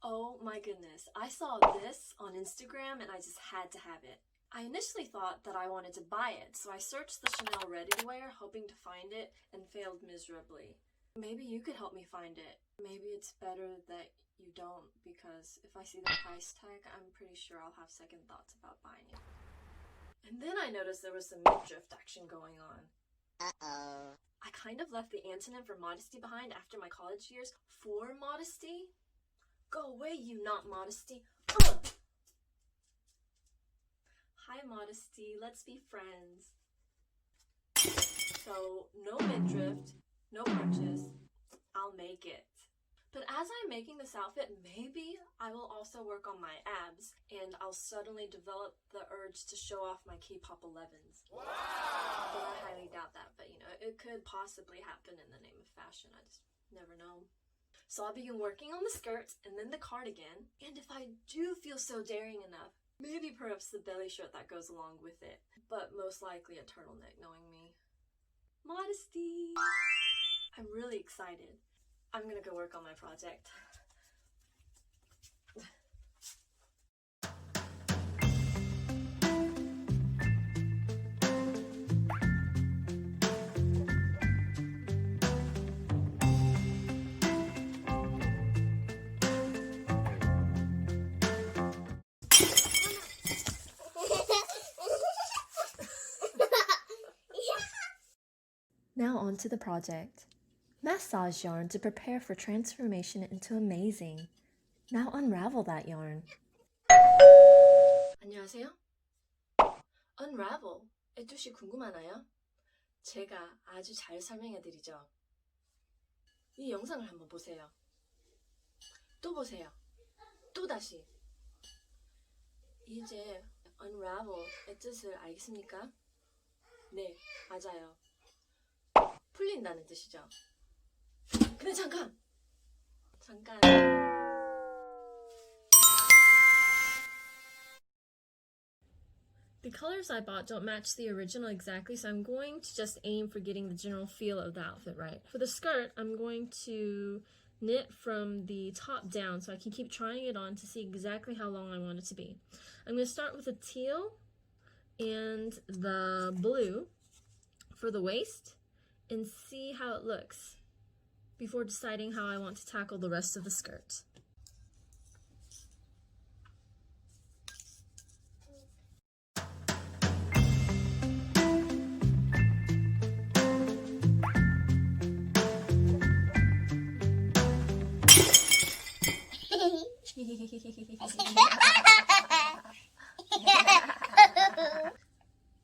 Oh my goodness, I saw this on Instagram and I just had to have it. I initially thought that I wanted to buy it, so I searched the Chanel ready-to-wear hoping to find it and failed miserably. Maybe you could help me find it. Maybe it's better that you don't, because if I see the price tag, I'm pretty sure I'll have second thoughts about buying it. And then I noticed there was some midriff action going on. Uh-oh. I kind of left the antonym for modesty behind after my college years for modesty. Go away, you not modesty. Ugh. Hi, modesty. Let's be friends. So, no midriff, no purchase. I'll make it. But as I'm making this outfit, maybe I will also work on my abs, and I'll suddenly develop the urge to show off my K-pop 11s. Wow! But I highly doubt that, but you know, it could possibly happen in the name of fashion. I just never know. So I'll begin working on the skirt and then the cardigan, and if I do feel so daring enough, maybe perhaps the belly shirt that goes along with it, but most likely a turtleneck, knowing me. Modesty! I'm really excited. I'm gonna go work on my project. Now on to the project. Massage yarn to prepare for transformation into amazing. Now unravel that yarn. 안녕하세요. Unravel. 의 뜻이 궁금하나요? 제가 아주 잘 설명해드리죠. 이 영상을 한번 보세요. 또 보세요. 또 다시. 이제 unravel의 뜻을 알겠습니까? 네, 맞아요. 풀린다는 뜻이죠. 근데 잠깐! The colors I bought don't match the original exactly, so I'm going to just aim for getting the general feel of the outfit right. For the skirt, I'm going to knit from the top down so I can keep trying it on to see exactly how long I want it to be. I'm going to start with the teal and the blue for the waist and see how it looks before deciding how I want to tackle the rest of the skirt.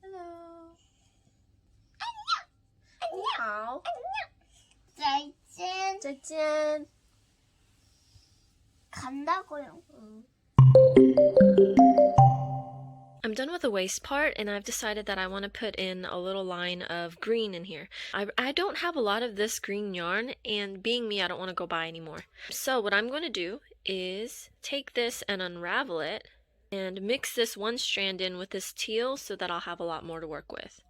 Hello. 你好。再见. 再见. 간다고요. I'm done with the waist part, and I've decided that I want to put in a little line of green in here. I don't have a lot of this green yarn, and being me, I don't want to go buy any more. So what I'm going to do is take this and unravel it, and mix this one strand in with this teal so that I'll have a lot more to work with.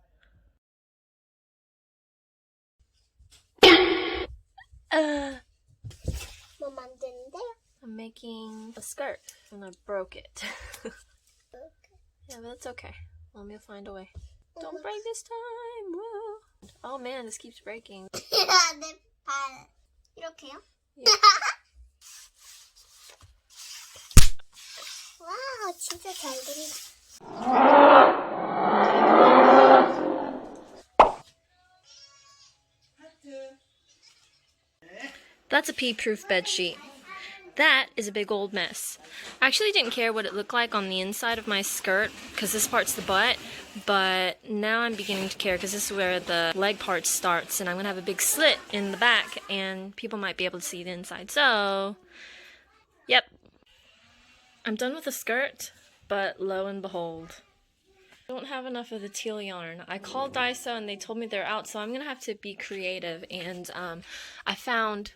뭐 만드는데요? I'm making a skirt, and I broke it. Yeah, but it's okay. We'll find a way. Don't break this time! Whoa. Oh man, this keeps breaking. 내 발. 이렇게요? Yeah. 와우, 진짜 잘 그린다. That's a pee-proof bedsheet. That is a big old mess. I actually didn't care what it looked like on the inside of my skirt because this part's the butt, but now I'm beginning to care because this is where the leg part starts, and I'm going to have a big slit in the back and people might be able to see the inside. So, yep. I'm done with the skirt, but lo and behold, I don't have enough of the teal yarn. I called Daiso and they told me they're out, so I'm going to have to be creative, and I found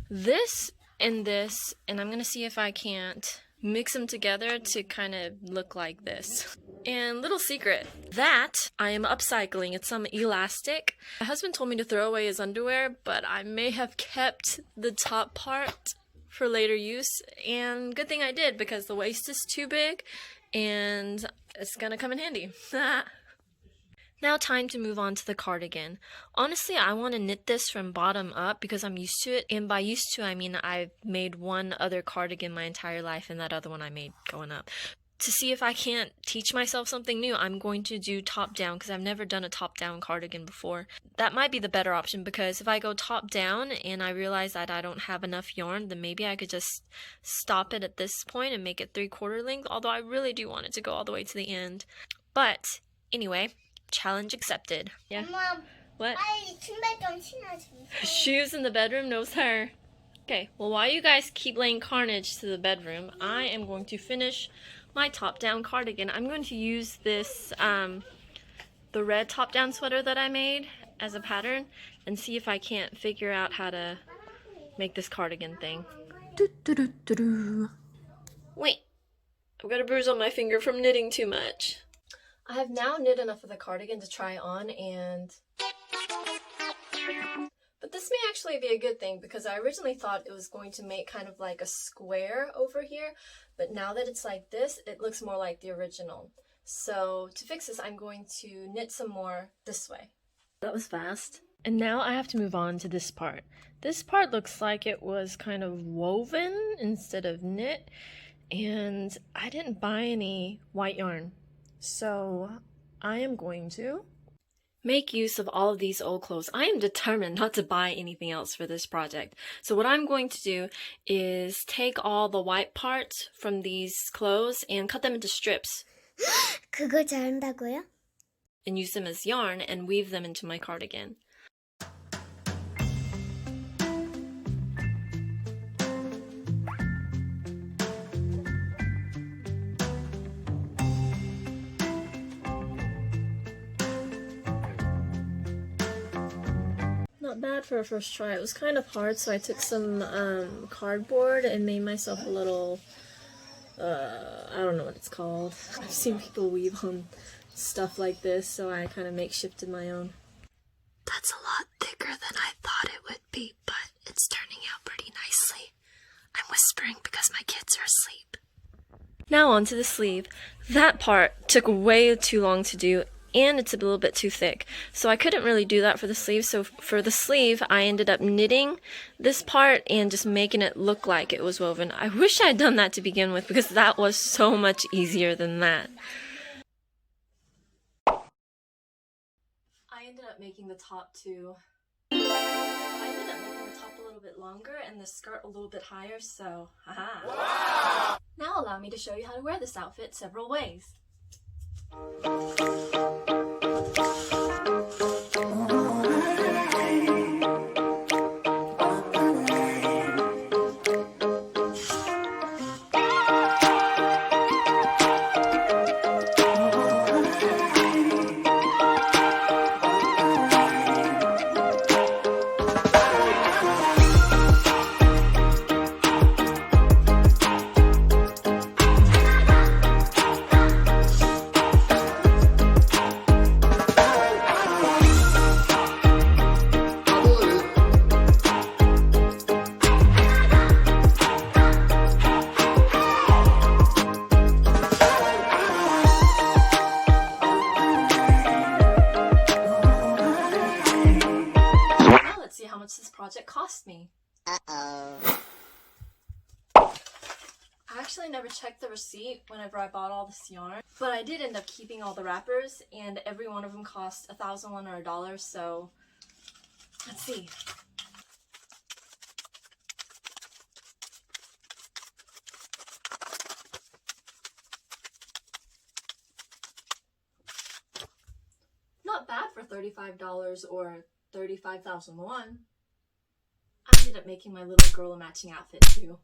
this and this, and I'm gonna see if I can't mix them together to kind of look like this. And little secret, that I am upcycling. It's some elastic. My husband told me to throw away his underwear, but I may have kept the top part for later use, and good thing I did because the waist is too big and it's gonna come in handy. Now time to move on to the cardigan. Honestly, I want to knit this from bottom up because I'm used to it, and by used to I mean I've made one other cardigan my entire life and that other one I made going up. To see if I can't teach myself something new, I'm going to do top down because I've never done a top down cardigan before. That might be the better option because if I go top down and I realize that I don't have enough yarn, then maybe I could just stop it at this point and make it 3/4 length, although I really do want it to go all the way to the end. But anyway, challenge accepted. Yeah. 엄마, What? 빨리 신발 좀 신어줘. Shoes in the bedroom? No, sir. Okay, well, while you guys keep laying carnage to the bedroom, I am going to finish my top-down cardigan. I'm going to use this, the red top-down sweater that I made as a pattern and see if I can't figure out how to make this cardigan thing. Wait, I've got a bruise on my finger from knitting too much. I have now knit enough of the cardigan to try on, but this may actually be a good thing because I originally thought it was going to make kind of like a square over here, but now that it's like this, it looks more like the original. So to fix this, I'm going to knit some more this way. That was fast. And now I have to move on to this part. This part looks like it was kind of woven instead of knit, and I didn't buy any white yarn. So I am going to make use of all of these old clothes. I am determined not to buy anything else for this project. So what I'm going to do is take all the white parts from these clothes and cut them into strips. 그걸 잘한다고요? And use them as yarn and weave them into my cardigan. Not bad for a first try. It was kind of hard, so I took some cardboard and made myself a little, I don't know what it's called. I've seen people weave on stuff like this, so I kind of makeshifted my own. That's a lot thicker than I thought it would be, but it's turning out pretty nicely. I'm whispering because my kids are asleep. Now on to the sleeve. That part took way too long to do, and it's a little bit too thick. So I couldn't really do that for the sleeve. So for the sleeve, I ended up knitting this part and just making it look like it was woven. I wish I had done that to begin with because that was so much easier than that. I ended up making the top a little bit longer and the skirt a little bit higher, so haha. Wow! Now allow me to show you how to wear this outfit several ways. How much this project cost me. Uh-oh. I actually never checked the receipt whenever I bought all this yarn, but I did end up keeping all the wrappers, and every one of them cost $1,001 or $1, so let's see. Not bad for $35 or 35,001. I ended up making my little girl a matching outfit too.